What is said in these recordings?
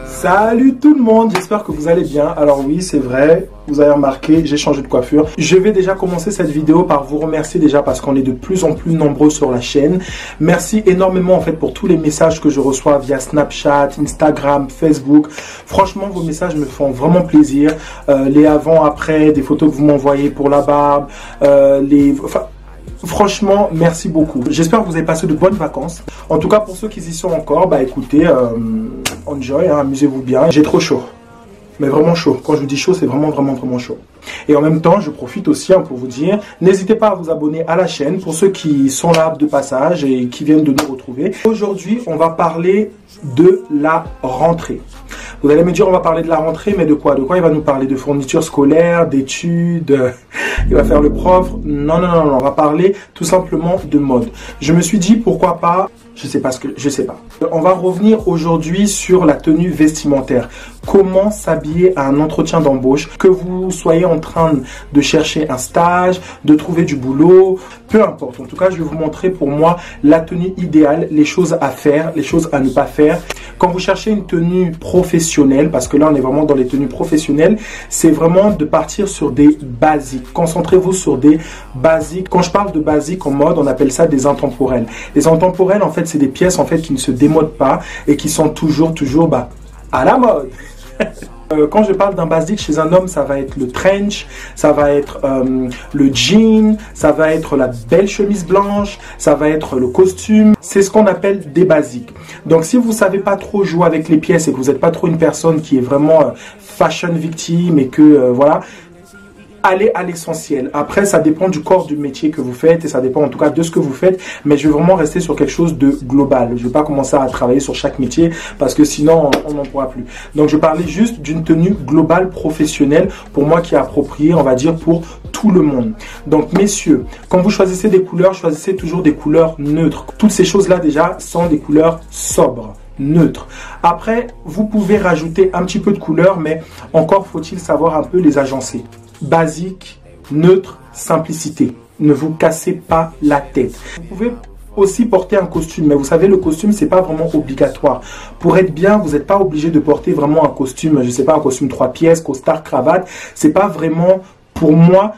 Salut tout le monde, j'espère que vous allez bien. Alors oui, c'est vrai, vous avez remarqué, j'ai changé de coiffure. Je vais déjà commencer cette vidéo par vous remercier déjà parce qu'on est de plus en plus nombreux sur la chaîne. Merci énormément en fait pour tous les messages que je reçois via Snapchat, Instagram, Facebook. Franchement, vos messages me font vraiment plaisir. Les avant, après, des photos que vous m'envoyez pour la barbe, franchement, merci beaucoup. J'espère que vous avez passé de bonnes vacances. En tout cas, pour ceux qui y sont encore, bah écoutez, enjoy, hein, amusez-vous bien. J'ai trop chaud, mais vraiment chaud. Quand je vous dis chaud, c'est vraiment chaud. Et en même temps, je profite aussi pour vous dire, n'hésitez pas à vous abonner à la chaîne pour ceux qui sont là de passage et qui viennent de nous retrouver. Aujourd'hui, on va parler de la rentrée. Vous allez me dire, on va parler de la rentrée, mais de quoi? De quoi il va nous parler? De fournitures scolaires, d'études, il va faire le prof? Non, on va parler tout simplement de mode. Je me suis dit, pourquoi pas, je sais pas. On va revenir aujourd'hui sur la tenue vestimentaire. Comment s'habiller à un entretien d'embauche, que vous soyez en train de chercher un stage, de trouver du boulot, peu importe. En tout cas, je vais vous montrer pour moi la tenue idéale, les choses à faire, les choses à ne pas faire. Quand vous cherchez une tenue professionnelle, parce que là on est vraiment dans les tenues professionnelles, c'est vraiment de partir sur des basiques. Concentrez-vous sur des basiques. Quand je parle de basiques en mode, on appelle ça des intemporels. Les intemporels, en fait, c'est des pièces en fait qui ne se démodent pas et qui sont toujours à la mode. Quand je parle d'un basique chez un homme, ça va être le trench, ça va être le jean, ça va être la belle chemise blanche, ça va être le costume. C'est ce qu'on appelle des basiques. Donc si vous savez pas trop jouer avec les pièces et que vous n'êtes pas trop une personne qui est vraiment fashion victime et que voilà, allez à l'essentiel. Après, ça dépend du corps du métier que vous faites et ça dépend en tout cas de ce que vous faites. Mais je vais vraiment rester sur quelque chose de global. Je ne vais pas commencer à travailler sur chaque métier parce que sinon, on n'en pourra plus. Donc, je vais parler juste d'une tenue globale professionnelle pour moi qui est appropriée, on va dire, pour tout le monde. Donc, messieurs, quand vous choisissez des couleurs, choisissez toujours des couleurs neutres. Toutes ces choses-là, déjà, sont des couleurs sobres, neutres. Après, vous pouvez rajouter un petit peu de couleur, mais encore faut-il savoir un peu les agencer. Basique, neutre, simplicité. Ne vous cassez pas la tête. Vous pouvez aussi porter un costume, mais vous savez, le costume, c'est pas vraiment obligatoire. Pour être bien, vous n'êtes pas obligé de porter vraiment un costume, je sais pas, un costume 3 pièces, costard, cravate. C'est pas vraiment, pour moi,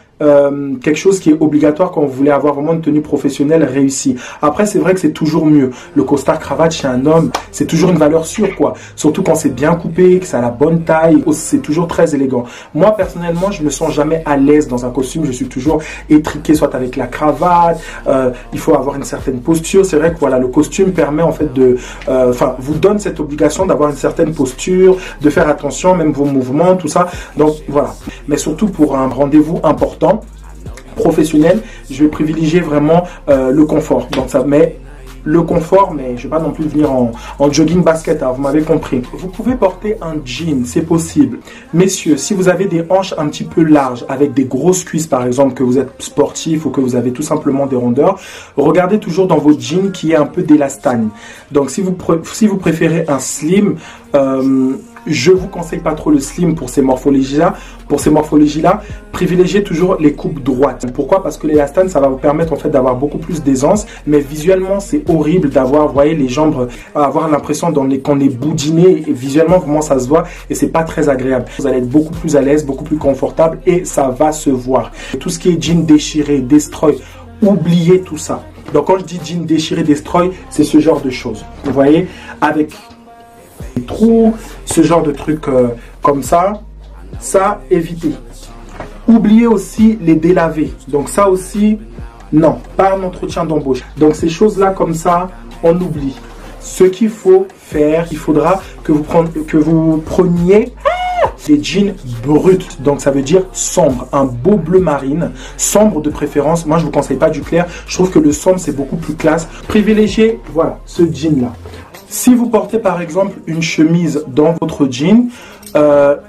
quelque chose qui est obligatoire quand vous voulez avoir vraiment une tenue professionnelle réussie. Après, c'est vrai que c'est toujours mieux. Le costard cravate chez un homme, c'est toujours une valeur sûre, quoi. Surtout quand c'est bien coupé, que ça a la bonne taille, c'est toujours très élégant. Moi, personnellement, je me sens jamais à l'aise dans un costume. Je suis toujours étriqué, soit avec la cravate. Il faut avoir une certaine posture. C'est vrai que voilà, le costume permet en fait de, vous donne cette obligation d'avoir une certaine posture, de faire attention, même vos mouvements, tout ça. Donc voilà. Mais surtout pour un rendez-vous important, professionnel, je vais privilégier vraiment le confort. Donc ça met le confort, mais je ne vais pas non plus venir en jogging basket, hein, vous m'avez compris. Vous pouvez porter un jean, c'est possible. Messieurs, si vous avez des hanches un petit peu larges, avec des grosses cuisses par exemple, que vous êtes sportif ou que vous avez tout simplement des rondeurs, regardez toujours dans vos jeans qui est un peu d'élastagne. Donc si vous préférez un slim, je vous conseille pas trop le slim pour ces morphologies-là. Privilégiez toujours les coupes droites. Pourquoi? Parce que l'élastane, ça va vous permettre en fait d'avoir beaucoup plus d'aisance. Mais visuellement, c'est horrible d'avoir, vous voyez, les jambes, avoir l'impression qu'on est boudiné. Et visuellement, vraiment, ça se voit et c'est pas très agréable. Vous allez être beaucoup plus à l'aise, beaucoup plus confortable et ça va se voir. Tout ce qui est jean déchiré, destroy, oubliez tout ça. Donc quand je dis jean déchiré, destroy, c'est ce genre de choses. Vous voyez, avec des trous, ce genre de trucs comme ça, évitez. Oubliez aussi les délavés. Donc ça aussi, non, pas un entretien d'embauche. Donc ces choses-là comme ça, on oublie. Ce qu'il faut faire, il faudra que vous preniez des jeans bruts. Donc ça veut dire sombre, un beau bleu marine, sombre de préférence. Moi je vous conseille pas du clair. Je trouve que le sombre c'est beaucoup plus classe. Privilégiez, voilà, ce jean là. Si vous portez par exemple une chemise dans votre jean,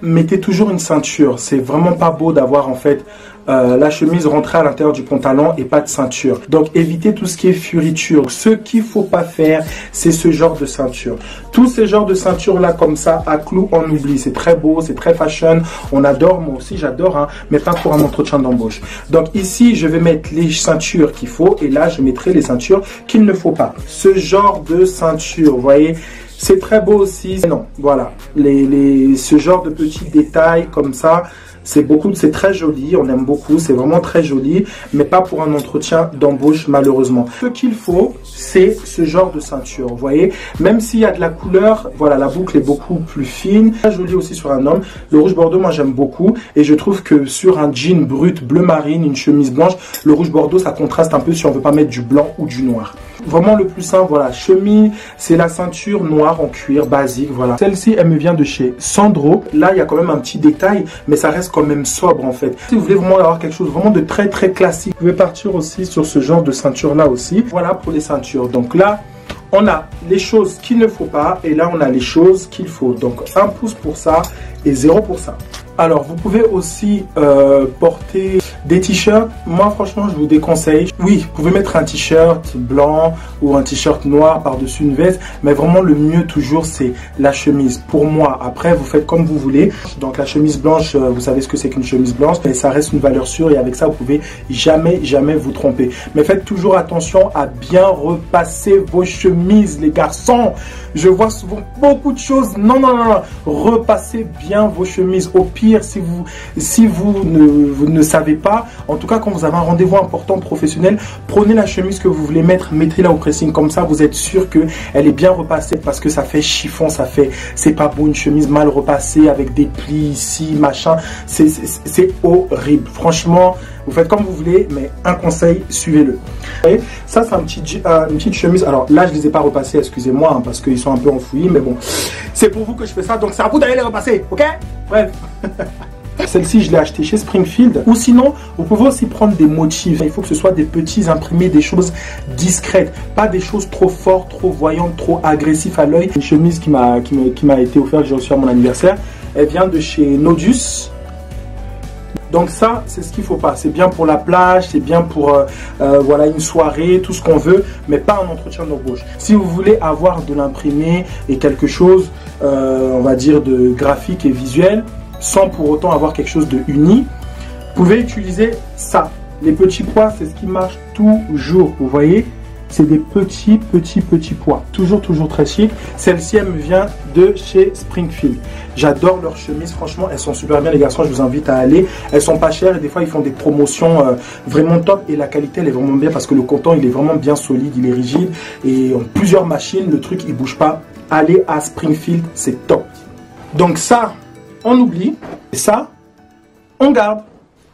mettez toujours une ceinture. C'est vraiment pas beau d'avoir en fait la chemise rentrée à l'intérieur du pantalon et pas de ceinture. Donc évitez tout ce qui est fioriture. Ce qu'il faut pas faire, c'est ce genre de ceinture. Tous ces genres de ceintures là comme ça à clous, on oublie. C'est très beau, c'est très fashion. On adore, moi aussi j'adore, hein, mais pas pour un entretien d'embauche. Donc ici je vais mettre les ceintures qu'il faut et là je mettrai les ceintures qu'il ne faut pas. Ce genre de ceinture, vous voyez. C'est très beau aussi. Non, voilà. Ce genre de petits détails comme ça, c'est très joli. On aime beaucoup. C'est vraiment très joli. Mais pas pour un entretien d'embauche, malheureusement. Ce qu'il faut, c'est ce genre de ceinture. Vous voyez, même s'il y a de la couleur, voilà, la boucle est beaucoup plus fine. Très joli aussi sur un homme. Le rouge bordeaux, moi, j'aime beaucoup. Et je trouve que sur un jean brut bleu marine, une chemise blanche, le rouge bordeaux, ça contraste un peu si on veut pas mettre du blanc ou du noir. Vraiment le plus simple, voilà, chemise, c'est la ceinture noire en cuir basique, voilà. Celle-ci, elle me vient de chez Sandro. Là, il y a quand même un petit détail, mais ça reste quand même sobre en fait. Si vous voulez vraiment avoir quelque chose vraiment de très très classique, vous pouvez partir aussi sur ce genre de ceinture là aussi. Voilà pour les ceintures. Donc là, on a les choses qu'il ne faut pas et là, on a les choses qu'il faut. Donc 1 pouce pour ça et 0 pour ça. Alors, vous pouvez aussi porter des t-shirts. Moi, franchement, je vous déconseille. Oui, vous pouvez mettre un t-shirt blanc ou un t-shirt noir par-dessus une veste. Mais vraiment, le mieux toujours, c'est la chemise. Pour moi, après, vous faites comme vous voulez. Donc, la chemise blanche, vous savez ce que c'est qu'une chemise blanche. Mais ça reste une valeur sûre. Et avec ça, vous pouvez jamais vous tromper. Mais faites toujours attention à bien repasser vos chemises, les garçons. Je vois souvent beaucoup de choses. Non. Repassez bien vos chemises. Au pire, si vous ne savez pas, en tout cas quand vous avez un rendez-vous important professionnel, prenez la chemise que vous voulez mettre, mettez-la au pressing, comme ça vous êtes sûr qu'elle est bien repassée, parce que ça fait chiffon, c'est pas beau une chemise mal repassée avec des plis ici, machin, c'est horrible. Franchement, vous faites comme vous voulez, mais un conseil, suivez-le. Ça c'est une petite chemise. Alors là je les ai pas repassées, excusez-moi, hein, parce qu'ils sont un peu enfouis, mais bon, c'est pour vous que je fais ça, donc c'est à vous d'aller les repasser, ok? Bref. Celle-ci, je l'ai achetée chez Springfield. Ou sinon, vous pouvez aussi prendre des motifs. Il faut que ce soit des petits imprimés, des choses discrètes. Pas des choses trop fortes, trop voyantes, trop agressives à l'œil. Une chemise qui m'a été offerte, que j'ai reçue à mon anniversaire. Elle vient de chez Nodus. Donc ça, c'est ce qu'il ne faut pas. C'est bien pour la plage, c'est bien pour voilà, une soirée, tout ce qu'on veut, mais pas un entretien d'embauche. Si vous voulez avoir de l'imprimé et quelque chose, on va dire, de graphique et visuel, sans pour autant avoir quelque chose de uni, vous pouvez utiliser ça. Les petits pois, c'est ce qui marche toujours. Vous voyez, c'est des petits pois. Toujours très chic. Celle-ci, elle me vient de chez Springfield. J'adore leurs chemises. Franchement, elles sont super bien, les garçons. Je vous invite à aller. Elles sont pas chères et des fois, ils font des promotions vraiment top. Et la qualité, elle est vraiment bien parce que le coton, il est vraiment bien solide. Il est rigide. Et en plusieurs machines, le truc, il bouge pas. Allez à Springfield, c'est top. Donc ça, on oublie. Et ça, on garde.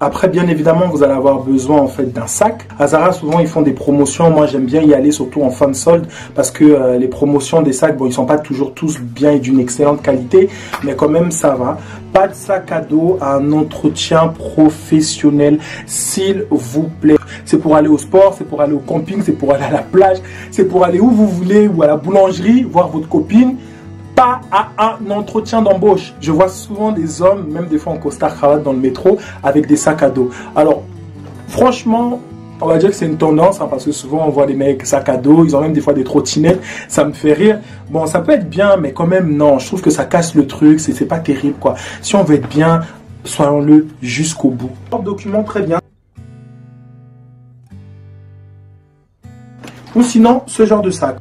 Après, bien évidemment, vous allez avoir besoin en fait d'un sac. À Zara, souvent, ils font des promotions. Moi, j'aime bien y aller, surtout en fin de solde, parce que les promotions des sacs, bon, ils sont pas toujours tous bien et d'une excellente qualité, mais quand même, ça va. Pas de sac à dos à un entretien professionnel, s'il vous plaît. C'est pour aller au sport, c'est pour aller au camping, c'est pour aller à la plage, c'est pour aller où vous voulez, ou à la boulangerie, voir votre copine. Pas à un entretien d'embauche. Je vois souvent des hommes, même des fois en costard cravate dans le métro, avec des sacs à dos. Alors, franchement, on va dire que c'est une tendance, hein, parce que souvent on voit des mecs sacs à dos, ils ont même des fois des trottinettes, ça me fait rire. Bon, ça peut être bien, mais quand même, non, je trouve que ça casse le truc, c'est pas terrible, quoi. Si on veut être bien, soyons-le jusqu'au bout. Document très bien. Ou sinon, ce genre de sac.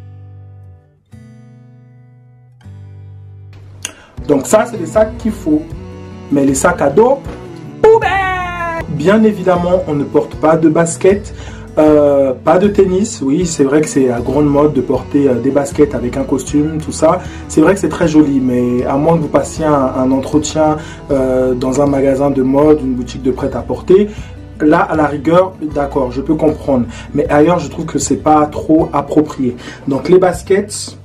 Donc ça, c'est les sacs qu'il faut. Mais les sacs à dos, poubelle! Bien évidemment, on ne porte pas de basket, pas de tennis. Oui, c'est vrai que c'est à grande mode de porter des baskets avec un costume, tout ça. C'est vrai que c'est très joli, mais à moins que vous passiez un entretien dans un magasin de mode, une boutique de prêt-à-porter, là, à la rigueur, d'accord, je peux comprendre. Mais ailleurs, je trouve que c'est pas trop approprié. Donc les baskets,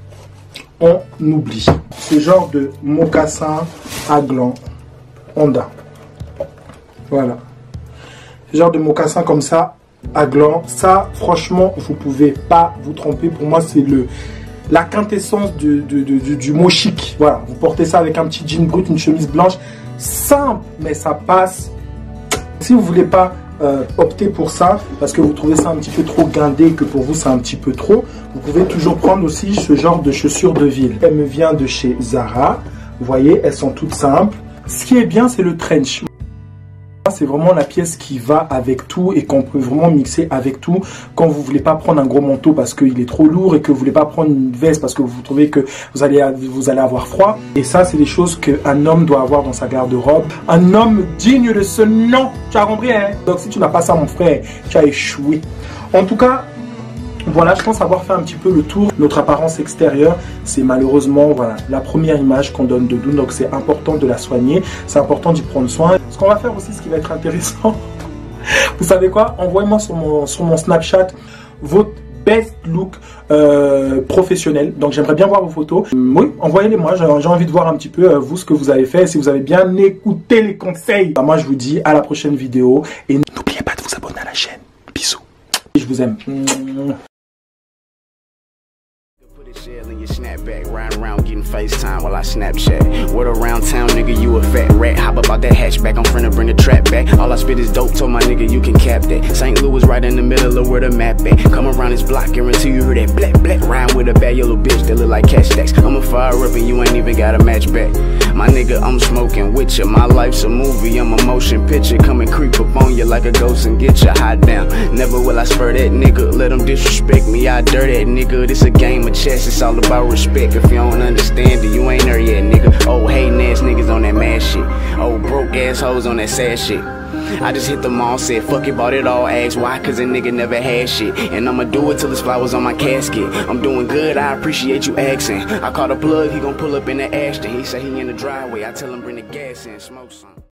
on oublie. Ce genre de mocassin à gland Honda. Voilà. Ce genre de mocassin comme ça à gland. Ça, franchement, vous pouvez pas vous tromper. Pour moi, c'est la quintessence du mot chic. Voilà, vous portez ça avec un petit jean brut, une chemise blanche, simple, mais ça passe. Si vous voulez pas opter pour ça, parce que vous trouvez ça un petit peu trop guindé, que pour vous c'est un petit peu trop, vous pouvez toujours prendre aussi ce genre de chaussures de ville. Elle me vient de chez Zara, vous voyez, elles sont toutes simples. Ce qui est bien, c'est le trench. C'est vraiment la pièce qui va avec tout et qu'on peut vraiment mixer avec tout quand vous voulez pas prendre un gros manteau parce qu'il est trop lourd et que vous voulez pas prendre une veste parce que vous trouvez que vous allez avoir froid. Et ça, c'est des choses qu'un homme doit avoir dans sa garde-robe. Un homme digne de ce nom. Tu as compris, hein? Donc si tu n'as pas ça, mon frère, tu as échoué. En tout cas, voilà, je pense avoir fait un petit peu le tour. Notre apparence extérieure, c'est malheureusement voilà, la première image qu'on donne de nous. Donc c'est important de la soigner, c'est important d'y prendre soin. Ce qu'on va faire aussi, ce qui va être intéressant, vous savez quoi? Envoyez-moi sur mon Snapchat votre best look professionnel. Donc j'aimerais bien voir vos photos. Oui, envoyez-les-moi, j'ai envie de voir un petit peu vous ce que vous avez fait, si vous avez bien écouté les conseils. Moi je vous dis à la prochaine vidéo et n'oubliez pas de vous abonner à la chaîne. Bisous. Je vous aime. Shell in your snapback, riding around getting FaceTime while I Snapchat. Word around town, nigga, you a fat rat. Hop up out that hatchback, I'm finna bring the trap back. All I spit is dope, told my nigga you can cap that. St. Louis right in the middle of where the map at. Come around this block, guarantee you hear that black, black. Riding with a bad yellow bitch that look like cash stacks. I'ma fire up and you ain't even got a match back. My nigga, I'm smoking with ya. My life's a movie, I'm a motion picture. Come and creep up on you like a ghost and get ya hot down. Never will I spur that nigga, let them disrespect me. I dare that nigga, this a game of chess. It's all about respect. If you don't understand it, you ain't there yet, nigga. Old hating ass niggas on that mad shit. Old broke assholes on that sad shit. I just hit the mall, said fuck it, bought it all, asked why, cause a nigga never had shit. And I'ma do it till his flowers on my casket. I'm doing good, I appreciate you asking. I call the plug, he gon' pull up in the Ashton. He say he in the driveway, I tell him bring the gas in, smoke some.